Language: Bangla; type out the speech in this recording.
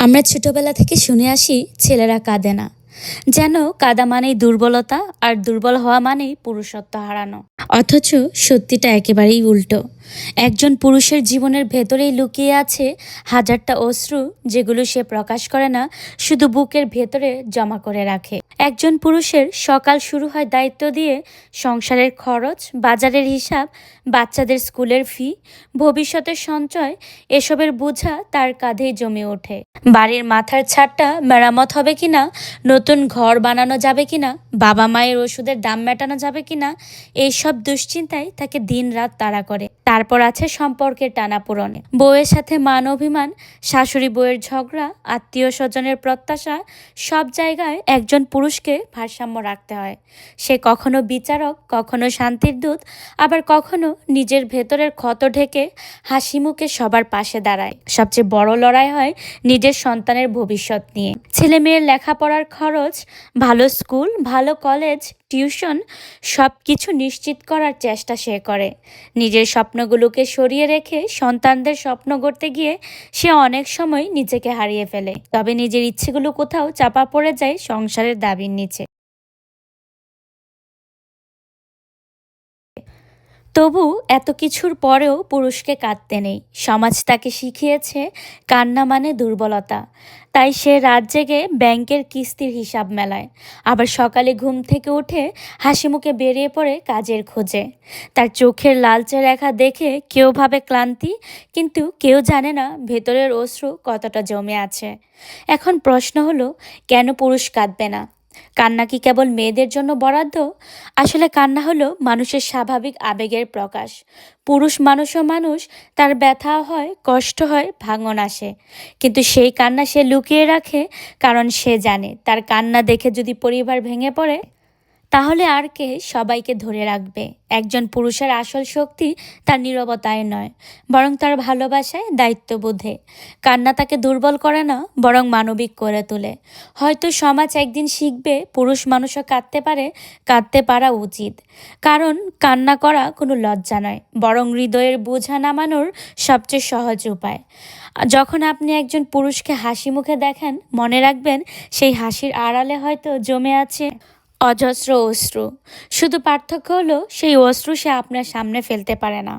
আমরা ছোটবেলা থেকে শুনে আসি ছেলেরা কাঁদে না, যেন কাদা মানেই দুর্বলতা আর দুর্বল হওয়া মানেই পুরুষত্ব হারানো। অথচ সত্যিটা একেবারেই উল্টো। একজন পুরুষের জীবনের ভেতরেই লুকিয়ে আছে হাজারটা অশ্রু, যেগুলো সে প্রকাশ করে না, শুধু বুকের ভেতরে জমা করে রাখে। একজন পুরুষের সকাল শুরু হয় দায়িত্ব দিয়ে, সংসারের খরচ, বাজারের হিসাব, বাচ্চাদের স্কুলের ফি, ভবিষ্যতের সঞ্চয়, এসবের বোঝা তার কাঁধেই জমে ওঠে। বাড়ির মাথার ছাদটা মেরামত হবে কিনা, নতুন ঘর বানানো যাবে কিনা, বাবা মায়ের ওষুধের দাম মেটানো যাবে কিনা, এইসব দুশ্চিন্তায় তাকে দিন রাত তাড়া করে। তারপর আছে সম্পর্কের টানাপোড়েনে, বউয়ের সাথে মান অভিমান, শাশুড়ি বউয়ের ঝগড়া, আত্মীয় স্বজনের প্রত্যাশা। সব জায়গায় একজন পুরুষকে ভারসাম্য রাখতে হয়। সে কখনো বিচারক, কখনো শান্তির দূত, আবার কখনো নিজের ভেতরের ক্ষত ঢেকে হাসি মুখে সবার পাশে দাঁড়ায়। সবচেয়ে বড় লড়াই হয় নিজের সন্তানের ভবিষ্যৎ নিয়ে। ছেলে মেয়ের লেখাপড়ার খরচ, ভালো স্কুল, ভালো কলেজ, টিউশন, সব কিছু নিশ্চিত করার চেষ্টা সে করে। নিজের স্বপ্নগুলোকে সরিয়ে রেখে সন্তানদের স্বপ্ন গড়তে গিয়ে সে অনেক সময় নিজেকে হারিয়ে ফেলে। তবে নিজের ইচ্ছেগুলো কোথাও চাপা পড়ে যায় সংসারের দাবির নিচে। তবু এত কিছুর পরেও পুরুষকে কাঁদতে নেই। সমাজ তাকে শিখিয়েছে কান্না মানে দুর্বলতা। তাই সে রাত জেগে ব্যাংকের কিস্তির হিসাব মেলায়, আবার সকালে ঘুম থেকে উঠে হাসি মুখে বেরিয়ে পড়ে কাজের খোঁজে। তার চোখের লালচে রেখা দেখে কেউ ভাবে ক্লান্তি, কিন্তু কেউ জানে না ভেতরের অশ্রু কতটা জমে আছে। এখন প্রশ্ন হলো, কেন পুরুষ কাঁদবে না? কান্না কি কেবল মেয়েদের জন্য বরাদ্দ? আসলে কান্না হলো মানুষের স্বাভাবিক আবেগের প্রকাশ। পুরুষ মানুষও মানুষ, তার ব্যথা হয়, কষ্ট হয়, ভাঙন আসে। কিন্তু সেই কান্না সে লুকিয়ে রাখে, কারণ সে জানে তার কান্না দেখে যদি পরিবার ভেঙে পড়ে, তাহলে আর কে সবাইকে ধরে রাখবে? একজন পুরুষের আসল শক্তি তার নীরবতায় নয়, বরং তার ভালোবাসায়, দায়িত্ববোধে। কান্না তাকে দুর্বল করে না, বরং মানবিক করে তোলে। হয়তো সমাজ একদিন শিখবে পুরুষ মানুষও কাঁদতে পারে, কাঁদতে পারা উচিত। কারণ কান্না করা কোনো লজ্জা নয়, বরং হৃদয়ের বোঝা নামানোর সবচেয়ে সহজ উপায়। যখন আপনি একজন পুরুষকে হাসি মুখে দেখেন, মনে রাখবেন সেই হাসির আড়ালে হয়তো জমে আছে অজস্র অশ্রু। শুধু পার্থক্য হলো সেই অশ্রু সে আপনার সামনে ফেলতে পারে না।